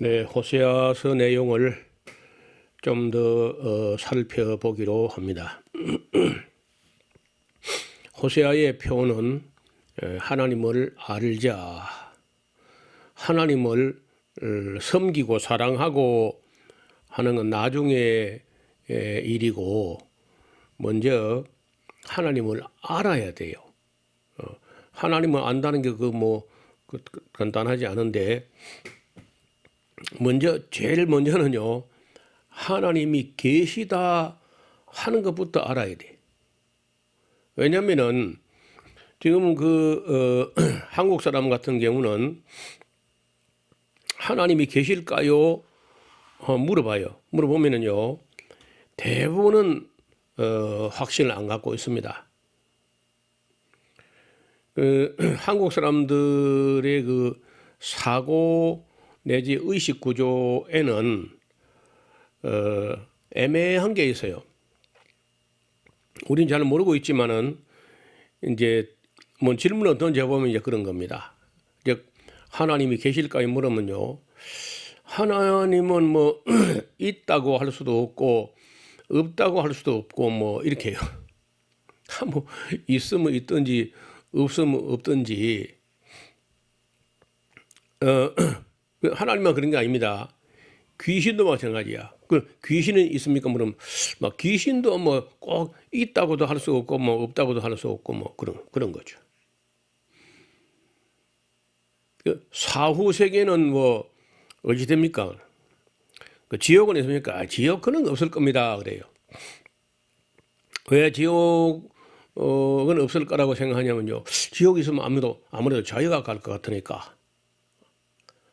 네, 호세아서 내용을 좀 더 살펴보기로 합니다. 호세아의 표는 하나님을 알자, 하나님을 섬기고 사랑하고 하는 건 나중에 일이고, 먼저 하나님을 알아야 돼요. 하나님을 안다는 게 간단하지 않은데, 제일 먼저는요, 하나님이 계시다 하는 것부터 알아야 돼. 왜냐면은, 지금 한국 사람 같은 경우는 하나님이 계실까요? 물어봐요. 물어보면은요, 대부분은 확신을 안 갖고 있습니다. 한국 사람들의 사고 내지 의식 구조에는 애매한 게 있어요. 우린 잘 모르고 있지만은 이제 질문을 던져보면 이제 그런 겁니다. 즉 하나님이 계실까요? 물으면요, 하나님은 있다고 할 수도 없고 없다고 할 수도 없고 이렇게요. 있으면 있든지 없으면 없든지. 하나님만 그런 게 아닙니다. 귀신도 마찬가지야. 귀신은 있습니까? 그러면 귀신도 꼭 있다고도 할 수 없고 없다고도 할 수 없고 그런 거죠. 사후 세계는 어찌 됩니까? 지옥은 있습니까? 지옥은 없을 겁니다. 그래요. 왜 지옥은 없을 거라고 생각하냐면요, 지옥이 있으면 아무래도 자유가 갈 것 같으니까.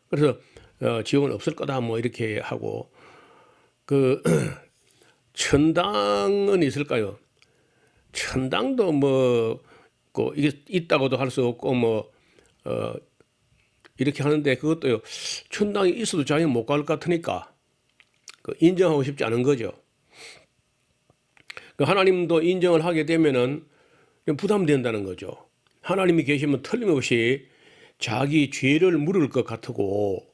그래서 지옥은 없을 거다 이렇게 하고, 천당은 있을까요? 천당도 이게 있다고도 할 수 없고 이렇게 하는데, 그것도요, 천당이 있어도 자기는 못 갈 것 같으니까 인정하고 싶지 않은 거죠. 하나님도 인정을 하게 되면은 부담된다는 거죠. 하나님이 계시면 틀림없이 자기 죄를 물을 것 같고,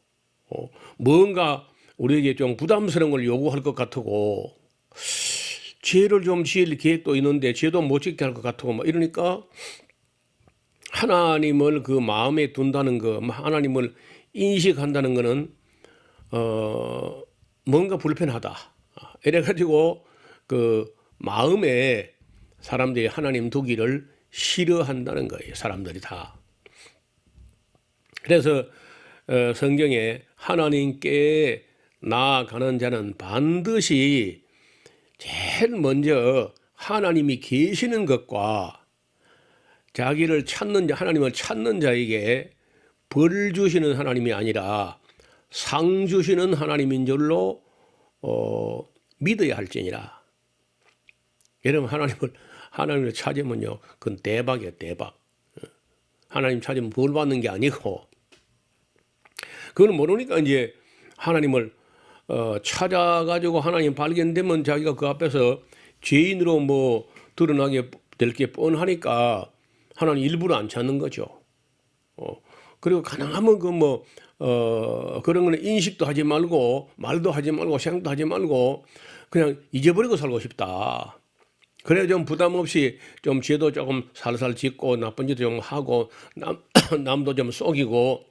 뭔가 우리에게 좀 부담스러운 걸 요구할 것 같고, 죄를 좀 지을 계획도 있는데 죄도 못 짓게 할 것 같고 이러니까 하나님을 마음에 둔다는 거, 하나님을 인식한다는 거는 뭔가 불편하다. 이래가지고 마음에 사람들이 하나님 두기를 싫어한다는 거예요. 사람들이 다. 그래서 성경에 하나님께 나아가는 자는 반드시 제일 먼저 하나님이 계시는 것과 자기를 하나님을 찾는 자에게 벌 주시는 하나님이 아니라 상 주시는 하나님인 줄로 믿어야 할지니라. 여러분, 하나님을 찾으면요, 그건 대박이에요, 대박. 하나님 찾으면 벌 받는 게 아니고, 그걸 모르니까 이제 하나님을 찾아가지고 하나님 발견되면 자기가 그 앞에서 죄인으로 드러나게 될 게 뻔하니까 하나님 일부러 안 찾는 거죠. 그리고 가능하면 그런 거는 인식도 하지 말고 말도 하지 말고 생각도 하지 말고 그냥 잊어버리고 살고 싶다. 그래 좀 부담 없이 좀 죄도 조금 살살 짓고 나쁜 짓도 좀 하고 남도 좀 속이고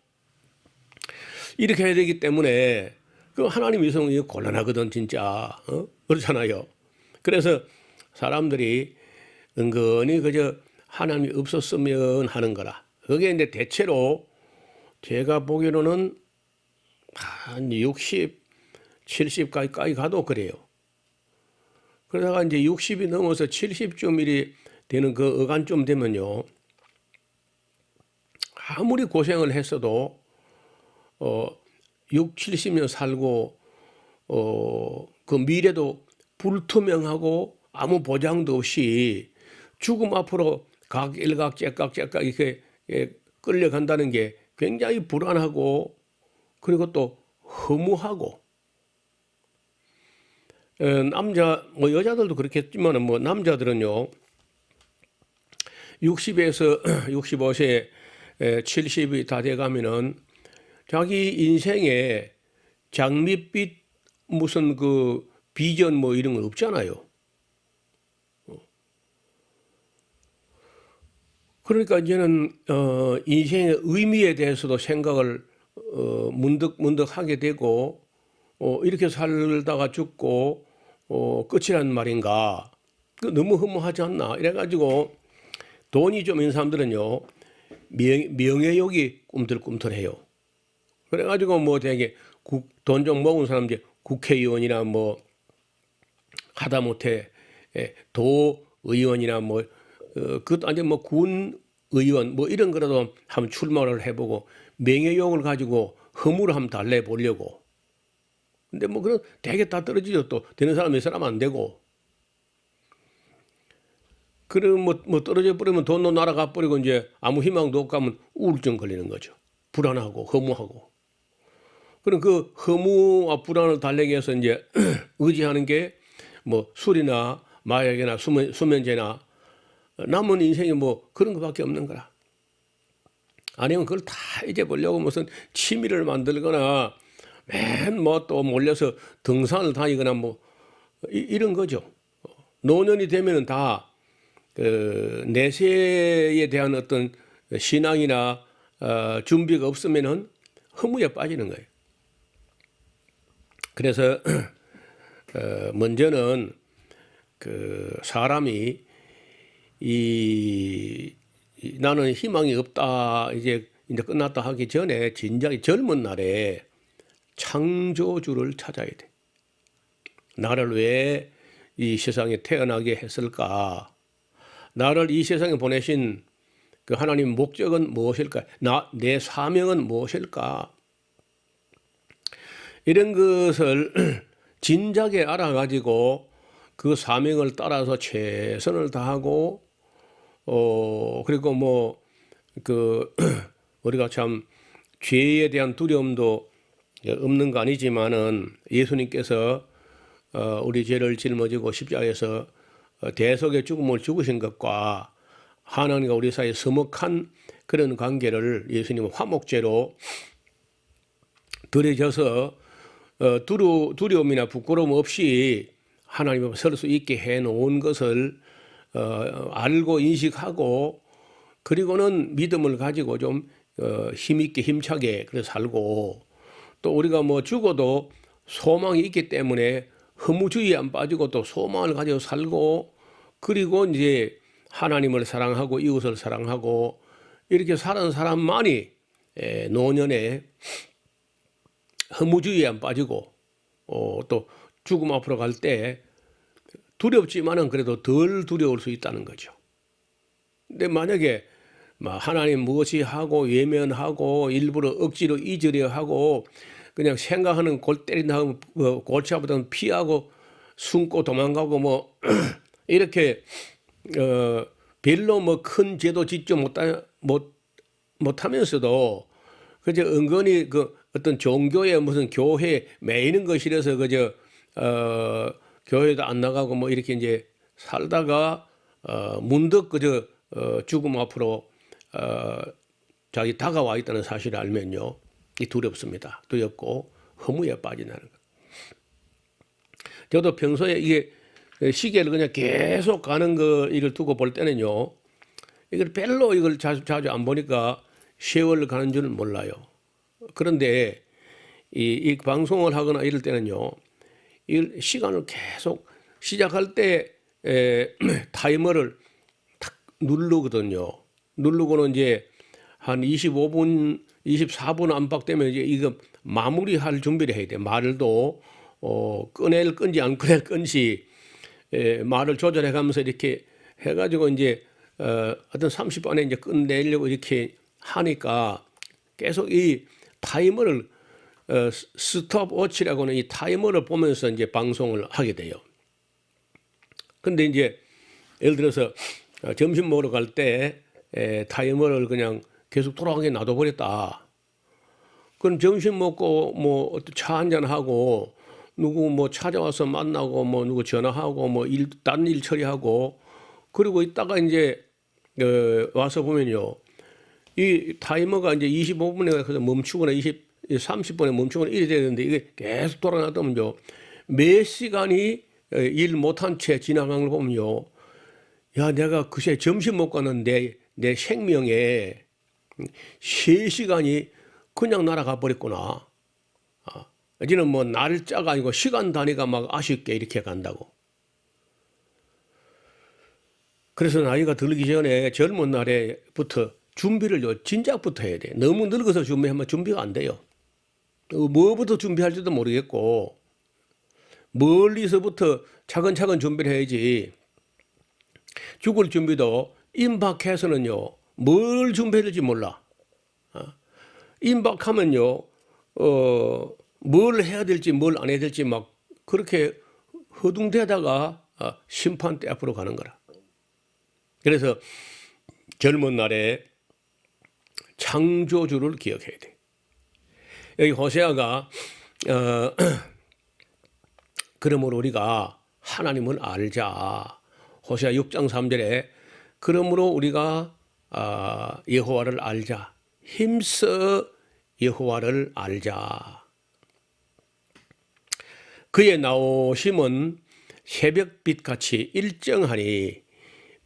이렇게 해야 되기 때문에 하나님 이성이 곤란하거든 진짜. 그렇잖아요. 그래서 사람들이 은근히 그저 하나님이 없었으면 하는 거라. 그게 이제 대체로 제가 보기로는 한 60, 70까지 가도 그래요. 그러다가 이제 60이 넘어서 70쯤 되는 어간쯤 되면요, 아무리 고생을 했어도 6, 70년 살고 미래도 불투명하고 아무 보장도 없이 죽음 앞으로 일각째각 이렇게 끌려간다는 게 굉장히 불안하고, 그리고 또 허무하고, 여자들도 그렇겠지만 남자들은요, 60에서 65세 70이 다 돼가면은 자기 인생에 장밋빛 무슨 그 비전 뭐 이런 건 없잖아요. 그러니까 이제는 인생의 의미에 대해서도 생각을 문득 하게 되고 이렇게 살다가 죽고 끝이란 말인가? 그 너무 허무하지 않나? 이래가지고 돈이 좀 있는 사람들은요 명예욕이 꿈틀꿈틀해요. 그래가지고 뭐 되게 돈 좀 모은 사람 이제 국회의원이나 뭐 하다못해 도의원이나 뭐 그것도 아니 뭐 군 의원 뭐 이런 거라도 한번 출마를 해보고 명예욕을 가지고 허물을 한번 달래보려고. 근데 뭐 그런 되게 다 떨어지죠. 또 되는 사람이 사람 안 되고. 그럼 뭐 떨어져 버리면 돈도 날아가 버리고 이제 아무 희망도 없고 하면 우울증 걸리는 거죠. 불안하고 허무하고. 그럼 그 허무와 불안을 달래기 위해서 이제 의지하는 게 뭐 술이나 마약이나 수면제나 남은 인생이 뭐 그런 것밖에 없는 거라. 아니면 그걸 다 잊어보려고 무슨 취미를 만들거나 맨 뭐 또 몰려서 등산을 다니거나 뭐 이런 거죠. 노년이 되면은 다 내세에 대한 어떤 신앙이나 준비가 없으면은 허무에 빠지는 거예요. 그래서 먼저는 그 사람이 나는 희망이 없다 이제 끝났다 하기 전에 진작에 젊은 날에 창조주를 찾아야 돼. 나를 왜 이 세상에 태어나게 했을까? 나를 이 세상에 보내신 그 하나님 목적은 무엇일까? 내 사명은 무엇일까? 이런 것을 진작에 알아가지고 그 사명을 따라서 최선을 다하고 그리고 뭐 그 우리가 참 죄에 대한 두려움도 없는 거 아니지만은 예수님께서 우리 죄를 짊어지고 십자가에서 대속의 죽음을 죽으신 것과 하나님과 우리 사이에 서먹한 그런 관계를 예수님은 화목제로 들여져서 두려움이나 부끄러움 없이 하나님 앞에 설 수 있게 해놓은 것을 알고 인식하고 그리고는 믿음을 가지고 좀 힘있게 힘차게 그래 살고 또 우리가 뭐 죽어도 소망이 있기 때문에 허무주의에 안 빠지고 또 소망을 가지고 살고 그리고 이제 하나님을 사랑하고 이웃을 사랑하고 이렇게 사는 사람만이 노년에 허무주의에 안 빠지고 또 죽음 앞으로 갈 때 두렵지만은 그래도 덜 두려울 수 있다는 거죠. 근데 만약에 하나님 무엇이 하고 외면하고 일부러 억지로 잊으려 하고 그냥 생각하는 골 때린다 하면 골치 아프다면 피하고 숨고 도망가고 뭐 이렇게 별로 뭐 큰 죄도 짓지 못하면서도 그저 은근히 그 어떤 종교에 무슨 교회에 매이는 것이라서 그저 교회도 안 나가고 뭐 이렇게 이제 살다가 문득 그저 죽음 앞으로 자기 다가와 있다는 사실을 알면요, 이 두렵습니다. 두렵고 허무에 빠진다는 것. 저도 평소에 이게 시계를 그냥 계속 가는 거 이걸 두고 볼 때는요, 이걸 별로 이걸 자주 안 보니까 세월 가는 줄은 몰라요. 그런데 이 방송을 하거나 이럴 때는요, 이 시간을 계속 시작할 때 타이머를 탁 누르거든요. 누르고는 이제 한 25분, 24분 안팎 되면 이제 이거 마무리할 준비를 해야 돼. 말도 꺼낼 건지 안 꺼낼 건지 말을 조절해 가면서 이렇게 해가지고 이제 어떤 30분에 이제 끝내려고 이렇게 하니까 계속 이 타이머를 스톱워치라고 하는 이 타이머를 보면서 이제 방송을 하게 돼요. 근데 이제 예를 들어서 점심 먹으러 갈 때 타이머를 그냥 계속 돌아가게 놔둬버렸다. 그럼 점심 먹고 뭐 차 한잔 하고 누구 뭐 찾아와서 만나고 뭐 누구 전화하고 뭐 딴 일 처리하고 그리고 있다가 이제 와서 보면요. 이 타이머가 이제 25분에 가서 멈추거나 30분에 멈추면 이래 되는데 이게 계속 돌아가다 보면요. 몇 시간이 일 못한 채 지나간 걸 보면요. 야, 내가 그새 점심 먹고 왔는데 내 생명에 3시간이 그냥 날아가 버렸구나. 이제는 뭐 날짜가 아니고 시간 단위가 막 아쉽게 이렇게 간다고. 그래서 나이가 들기 전에 젊은 날에부터 준비를 진작부터 해야 돼. 너무 늙어서 준비하면 준비가 안 돼요. 뭐부터 준비할지도 모르겠고 멀리서부터 차근차근 준비를 해야지. 죽을 준비도 임박해서는요. 뭘 준비해야 될지 몰라. 임박하면요. 뭘 해야 될지 뭘 안 해야 될지 막 그렇게 허둥대다가 심판대 앞으로 가는 거라. 그래서 젊은 날에 창조주를 기억해야 돼. 여기 호세아가 그러므로 우리가 하나님을 알자. 호세아 6장 3절에 그러므로 우리가 여호와를 알자. 힘써 여호와를 알자. 그의 나오심은 새벽빛같이 일정하니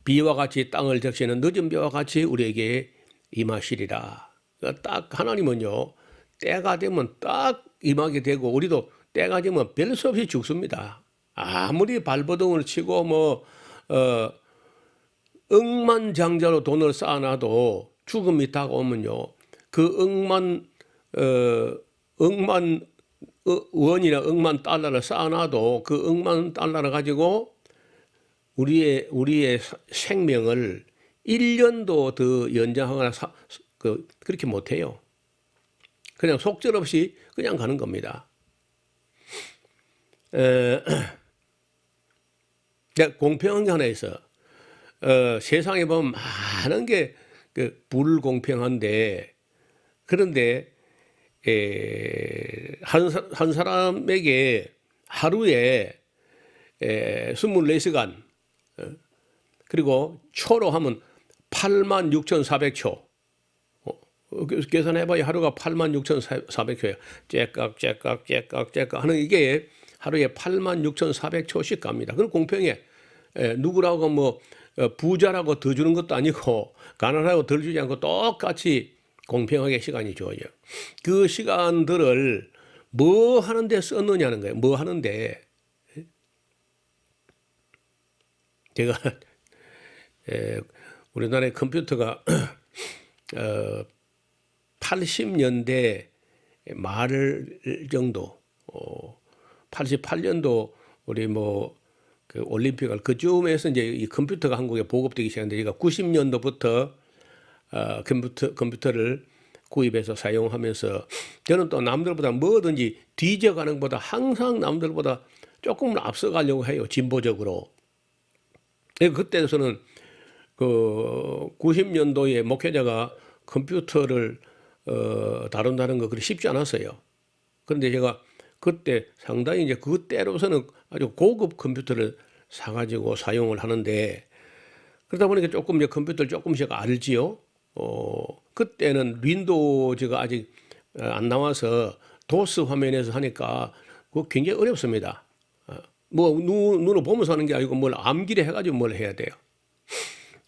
비와 같이 땅을 적시는 늦은 비와 같이 우리에게 임하시리라. 딱 하나님은요. 때가 되면 딱 임하게 되고 우리도 때가 되면 별 수 없이 죽습니다. 아무리 발버둥을 치고 뭐 억만장자로 돈을 쌓아놔도 죽음이 다가오면요. 그 억만 원이나 억만 달러를 쌓아놔도 그 억만 달러를 가지고 우리의 생명을 1년도 더 연장하거나 그렇게 못해요. 그냥 속절없이 그냥 가는 겁니다. 공평한 게 하나 있어. 세상에 보면 많은 게 불공평한데 그런데 한 사람에게 하루에 24시간 그리고 초로 하면 86,400초. 계산해봐야 하루가 86,400초예요. 째깍 하는 이게 하루에 86,400초씩 갑니다. 그건 공평해. 누구라고 뭐 부자라고 더 주는 것도 아니고 가난하고 덜 주지 않고 똑같이 공평하게 시간이 줘요. 그 시간들을 뭐 하는데 썼느냐는 거예요. 뭐 하는데. 제가 우리나라의 컴퓨터가 80년대 말 정도, 88년도 우리 그 올림픽을 그쯤에서 이제 이 컴퓨터가 한국에 보급되기 시작했는데 제가 90년도부터 컴퓨터를 구입해서 사용하면서 저는 또 남들보다 뭐든지 뒤져가는 것보다 항상 남들보다 조금 앞서가려고 해요. 진보적으로. 그때에서는 그 90년도에 목회자가 컴퓨터를 다룬다는 거 그리 쉽지 않았어요. 그런데 제가 그때 상당히 이제 그때로서는 아주 고급 컴퓨터를 사가지고 사용을 하는데 그러다 보니까 조금 이제 컴퓨터를 조금씩 알지요. 그때는 윈도우즈가 아직 안 나와서 도스 화면에서 하니까 그거 굉장히 어렵습니다. 뭐 눈으로 보면서 하는 게 아니고 뭘 암기를 해가지고 뭘 해야 돼요.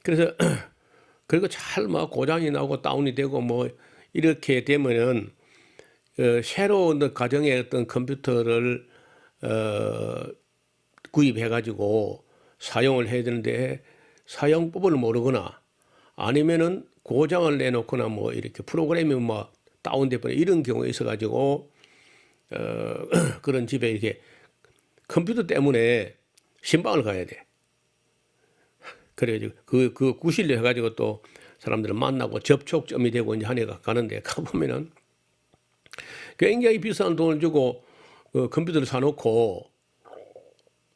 그래서 그리고 잘 막 고장이 나고 다운이 되고 뭐 이렇게 되면은 새로운 가정의 어떤 컴퓨터를 구입해가지고 사용을 해야 되는데 사용법을 모르거나 아니면은 고장을 내놓거나 뭐 이렇게 프로그램이 뭐 다운되거나 이런 경우가 있어가지고 그런 집에 이렇게 컴퓨터 때문에 신방을 가야 돼. 그래가지고 그 구실로 해가지고 또 사람들을 만나고 접촉점이 되고 이제 하니까 가는데 가보면은 굉장히 비싼 돈을 주고 컴퓨터를 사놓고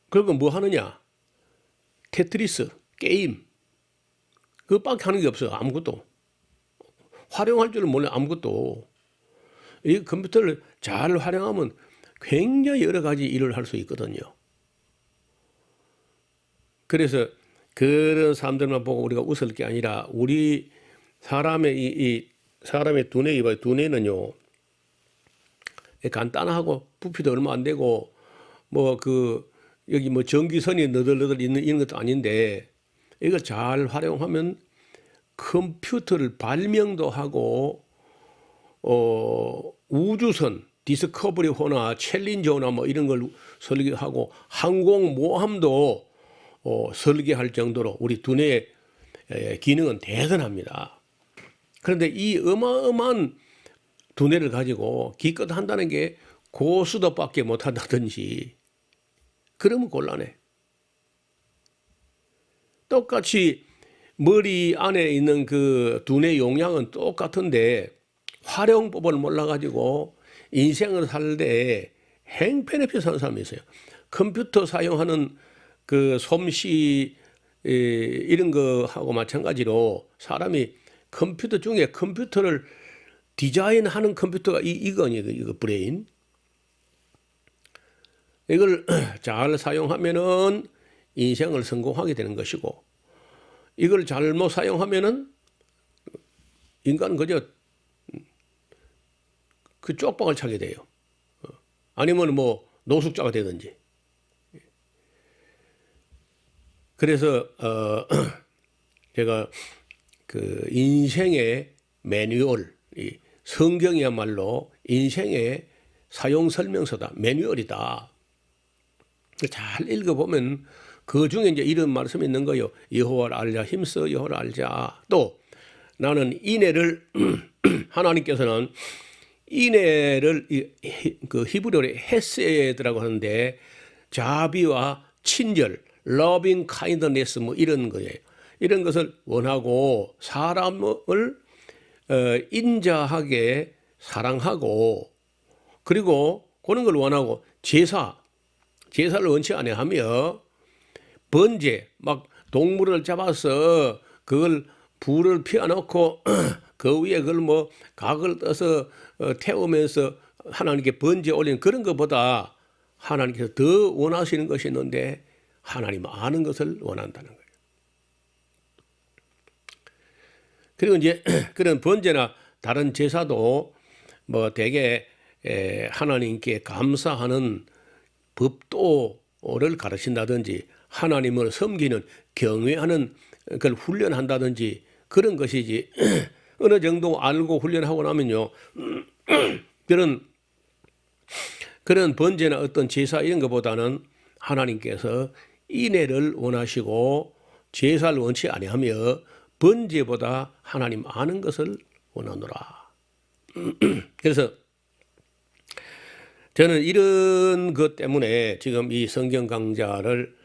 그리고 뭐 하느냐? 테트리스 게임 그거밖에 하는 게 없어. 아무것도 활용할 줄을 몰라. 아무것도. 이 컴퓨터를 잘 활용하면 굉장히 여러 가지 일을 할 수 있거든요. 그래서 그런 사람들만 보고 우리가 웃을 게 아니라 우리 사람의 사람의 두뇌, 두뇌는요 간단하고 부피도 얼마 안 되고 뭐 여기 뭐 전기선이 너덜너덜 있는 이런 것도 아닌데 이걸 잘 활용하면 컴퓨터를 발명도 하고 우주선 디스커버리호나 챌린저나 뭐 이런 걸 설계하고 항공모함도 설계할 정도로 우리 두뇌의 기능은 대단합니다. 그런데 이 어마어마한 두뇌를 가지고 기껏 한다는 게 고수도밖에 못한다든지 그러면 곤란해. 똑같이 머리 안에 있는 그 두뇌 용량은 똑같은데 활용법을 몰라가지고 인생을 살 때 행편없이 사는 사람이 있어요. 컴퓨터 사용하는 그 솜씨 이런 거하고 마찬가지로 사람이 컴퓨터 중에 컴퓨터를 디자인하는 컴퓨터가 이거 브레인. 이걸 잘 사용하면은 인생을 성공하게 되는 것이고, 이걸 잘못 사용하면은 인간은 그저 그 쪽박을 차게 돼요. 아니면 뭐 노숙자가 되든지. 그래서 제가 그 인생의 매뉴얼, 이 성경이야말로 인생의 사용 설명서다, 매뉴얼이다. 잘 읽어보면 그 중에 이제 이런 말씀이 있는 거예요. 여호와를 알자, 힘써 여호와를 알자. 또 나는 인애를 하나님께서는 인애를 그 히브리어로 헤세드라고 하는데 자비와 친절, loving kindness 뭐 이런 거예요. 이런 것을 원하고 사람을 인자하게 사랑하고, 그리고 그런 걸 원하고 제사를 원치 아니하며 번제, 막 동물을 잡아서 그걸 불을 피워놓고 그 위에 그걸 뭐 각을 떠서 태우면서 하나님께 번제 올리는 그런 것보다 하나님께서 더 원하시는 것이 있는데 하나님 아는 것을 원한다는 거예요. 그리고 이제 그런 번제나 다른 제사도 뭐 대개 하나님께 감사하는 법도를 가르친다든지 하나님을 섬기는 경외하는 그걸 훈련한다든지 그런 것이지 어느 정도 알고 훈련하고 나면요 그런 번제나 어떤 제사 이런 것보다는 하나님께서 인애를 원하시고 제사를 원치 아니하며 번제보다 하나님 아는 것을 원하노라. 그래서 저는 이런 것 때문에 지금 이 성경 강좌를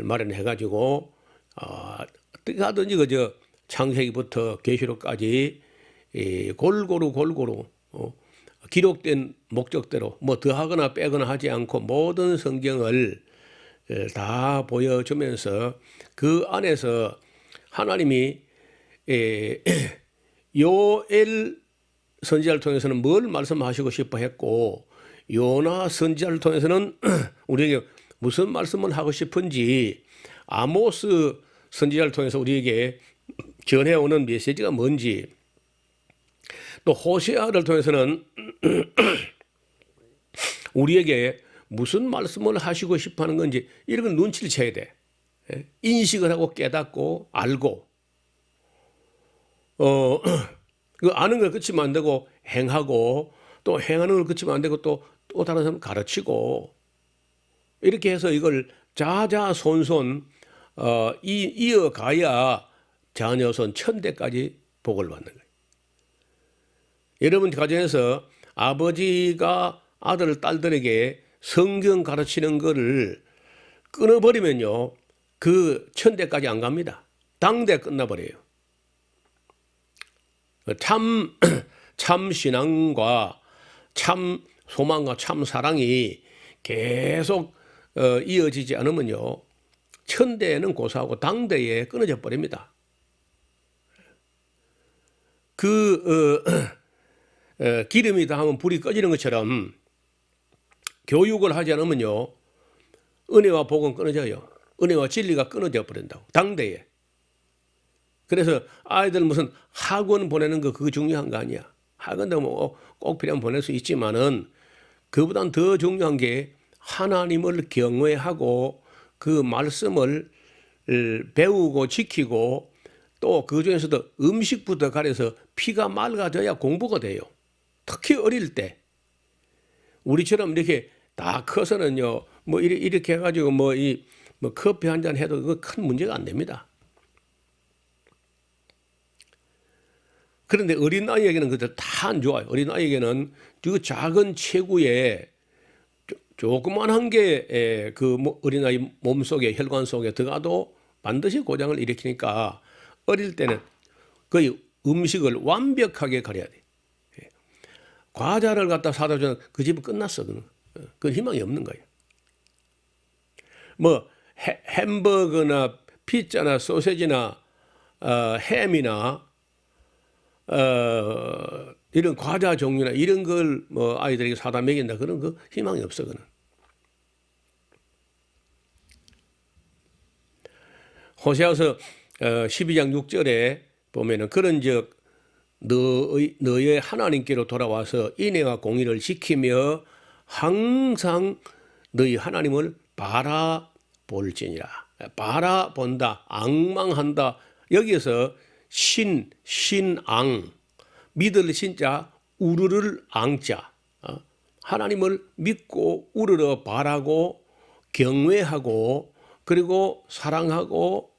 마련해 가지고 어떻게 하든지 그저 창세기부터 계시록까지 골고루 기록된 목적대로 뭐 더하거나 빼거나 하지 않고 모든 성경을 다 보여주면서 그 안에서 하나님이 요엘 선지자를 통해서는 뭘 말씀하시고 싶어 했고 요나 선지자를 통해서는 우리에게 무슨 말씀을 하고 싶은지, 아모스 선지자를 통해서 우리에게 전해오는 메시지가 뭔지, 또 호세아를 통해서는 우리에게 무슨 말씀을 하시고 싶어 하는 건지 이런 걸 눈치를 채야 돼. 인식을 하고 깨닫고 알고 그 아는 걸 그치면 안 되고 행하고, 또 행하는 걸 그치면 안 되고 또 다른 사람 가르치고, 이렇게 해서 이걸 자자손손 이어가야 자녀손 천대까지 복을 받는 거예요. 여러분 가정에서 아버지가 아들 딸들에게 성경 가르치는 거를 끊어버리면요 그 천대까지 안 갑니다. 당대 끝나버려요. 참 신앙과 참 소망과 참 사랑이 계속 이어지지 않으면요 천대에는 고사하고 당대에 끊어져 버립니다. 기름이 닿으면 불이 꺼지는 것처럼 교육을 하지 않으면요 은혜와 복은 끊어져요. 은혜와 진리가 끊어져 버린다고, 당대에. 그래서 아이들 무슨 학원 보내는 거 그거 중요한 거 아니야. 학원도 뭐 꼭 필요하면 보낼 수 있지만은 그보단 더 중요한 게 하나님을 경외하고 그 말씀을 배우고 지키고 또 그 중에서도 음식부터 가려서 피가 맑아져야 공부가 돼요. 특히 어릴 때 우리처럼 이렇게 다 커서는요 뭐 이렇게 해가지고 뭐 커피 한 잔 해도 그거 큰 문제가 안 됩니다. 그런데 어린 아이에게는 그들 다 안 좋아요. 어린 아이에게는 그 작은 체구에 조그만한 게 그 어린아이 몸속에 혈관 속에 들어가도 반드시 고장을 일으키니까 어릴 때는 거의 음식을 완벽하게 가려야 돼. 과자를 갖다 사다 주면 그 집은 끝났어. 그 희망이 없는 거예요. 뭐 햄버거나 피자나 소세지나 햄이나 이런 과자 종류나 이런 걸 뭐 아이들에게 사다 먹인다 그런 그 희망이 없어. 그는 호세아서 12장 6절에 보면은 그런즉 너의 하나님께로 돌아와서 인애와 공의를 지키며 항상 너희 하나님을 바라볼지니라. 바라본다, 앙망한다. 여기에서 신앙, 믿을 신자, 우르를 앙자. 하나님을 믿고 우르러 바라고 경외하고 그리고 사랑하고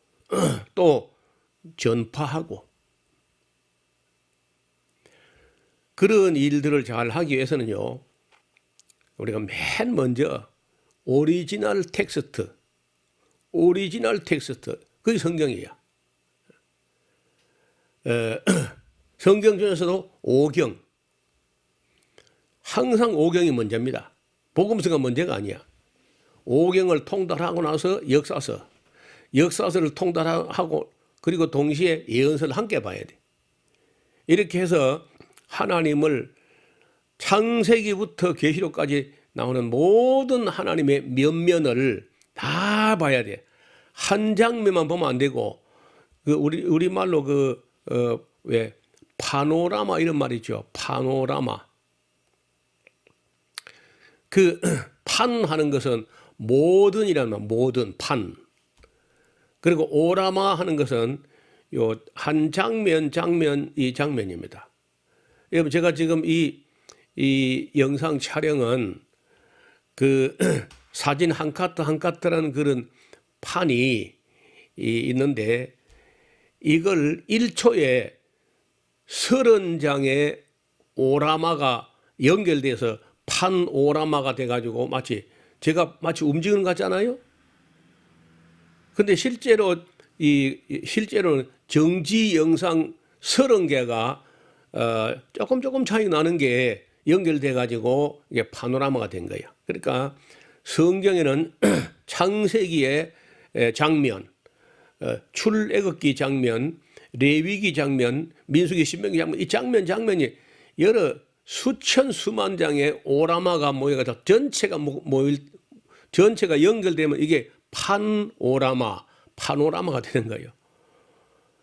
또 전파하고 그런 일들을 잘 하기 위해서는요. 우리가 맨 먼저 오리지널 텍스트 그게 성경이에요. 성경 중에서도 오경 항상 오경이 먼저입니다. 복음서가 먼저가 아니야. 오경을 통달하고 나서 역사서를 통달하고 그리고 동시에 예언서를 함께 봐야 돼. 이렇게 해서 하나님을 창세기부터 계시록까지 나오는 모든 하나님의 면면을 다 봐야 돼. 한 장면만 보면 안 되고 그 우리말로 왜 파노라마 이런 말 있죠. 파노라마. 그 판하는 것은 모든이라는 말, 모든 판. 그리고 오라마 하는 것은 요 한 장면이 장면입니다. 여러분 제가 지금 이 영상 촬영은 그 사진 한 카트라는 그런 판이 있는데 이걸 1초에 30장의 오라마가 연결돼서 판 오라마가 돼가지고 제가 마치 움직이는 것 같잖아요. 근데 실제로는 정지 영상 30개가 조금 차이 나는 게 연결돼 가지고 이게 파노라마가 된 거예요. 그러니까 성경에는 창세기의 장면, 출애굽기 장면, 레위기 장면, 민수기 신명기 장면, 이 장면이 여러 수천 수만 장의 오라마가 모여가지고 전체가 연결되면 이게 파노라마가 되는 거예요.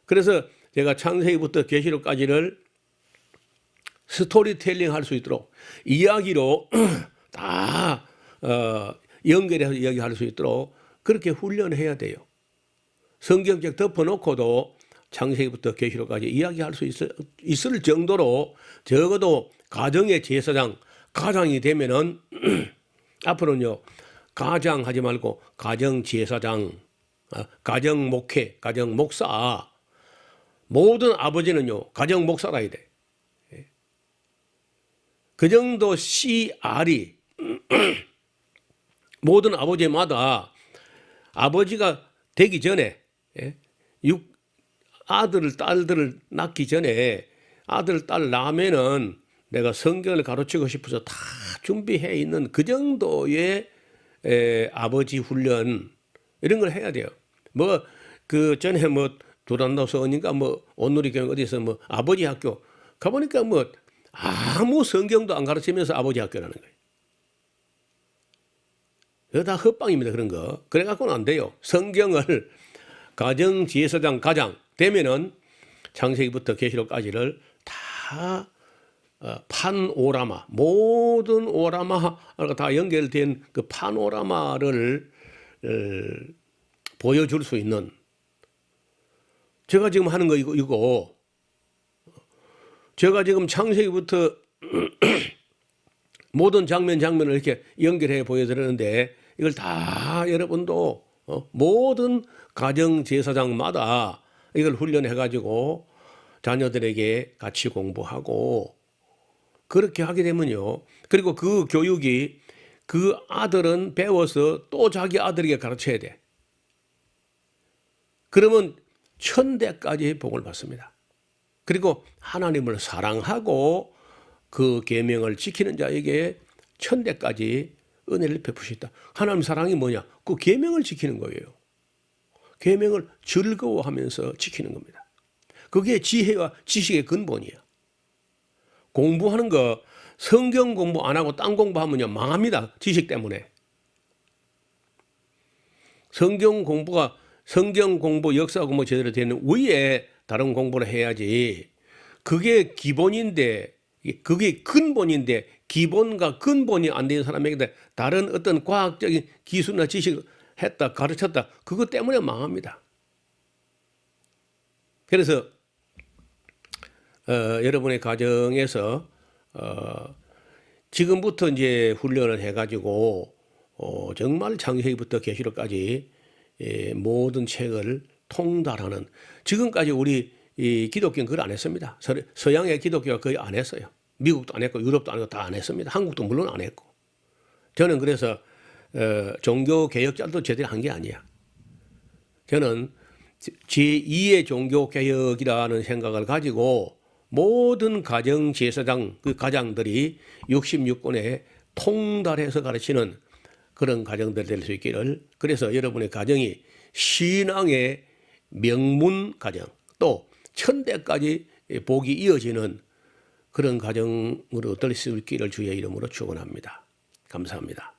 그래서 제가 창세기부터 계시록까지를 스토리텔링 할 수 있도록 이야기로 다 연결해서 이야기할 수 있도록 그렇게 훈련해야 돼요. 성경책 덮어놓고도 창세기부터 계시록까지 이야기할 수 있을 정도로 적어도 가정의 제사장, 가장이 되면은 앞으로는요 가장 하지 말고 가정 제사장, 가정 목회, 가정 목사, 모든 아버지는요 가정 목사라 해야 돼. 그 정도 CR이 모든 아버지마다 아버지가 되기 전에 아들, 딸들을 낳기 전에 아들, 딸 낳으면은 내가 성경을 가르치고 싶어서 다 준비해 있는 그 정도의 아버지 훈련 이런 걸 해야 돼요. 뭐 그 전에 뭐 두란노서니까 뭐 온누리 교육 어디서 뭐 아버지 학교 가보니까 뭐 아무 성경도 안 가르치면서 아버지 학교라는 거예요. 이거 다 헛방입니다. 그런 거. 그래갖고는 안 돼요. 성경을 가정, 제사장, 가장 되면은 창세기부터 계시록까지를 다 판오라마, 모든 오라마가 다 연결된 그 파노라마를 보여줄 수 있는, 제가 지금 하는 거 이거 제가 지금 창세기부터 모든 장면을 이렇게 연결해 보여드리는데, 이걸 다 여러분도 모든 가정 제사장마다 이걸 훈련해 가지고 자녀들에게 같이 공부하고 그렇게 하게 되면요, 그리고 그 교육이 그 아들은 배워서 또 자기 아들에게 가르쳐야 돼. 그러면 천대까지 복을 받습니다. 그리고 하나님을 사랑하고 그 계명을 지키는 자에게 천대까지 은혜를 베푸시다. 하나님 사랑이 뭐냐? 그 계명을 지키는 거예요. 계명을 즐거워하면서 지키는 겁니다. 그게 지혜와 지식의 근본이야. 공부하는 거, 성경 공부 안 하고 딴 공부하면요 망합니다. 지식 때문에. 성경 공부, 역사 공부 제대로 되는 위에 다른 공부를 해야지. 그게 기본인데, 그게 근본인데, 기본과 근본이 안 되는 사람에게 다른 어떤 과학적인 기술이나 지식을 했다, 가르쳤다, 그것 때문에 망합니다. 그래서 여러분의 가정에서 지금부터 이제 훈련을 해가지고 정말 창세기부터 계시록까지 모든 책을 통달하는, 지금까지 우리 이 기독교는 그걸 안 했습니다. 서양의 기독교가 거의 안 했어요. 미국도 안 했고 유럽도 안 했고 다 안 했습니다. 한국도 물론 안 했고. 저는 그래서 종교 개혁자도 제대로 한 게 아니야. 저는 제2의 종교 개혁이라는 생각을 가지고 모든 가정 제사장, 그 가장들이 66권에 통달해서 가르치는 그런 가정들 될 수 있기를, 그래서 여러분의 가정이 신앙의 명문 가정, 또 천대까지 복이 이어지는 그런 가정으로 될 수 있기를 주의 이름으로 축원합니다. 감사합니다.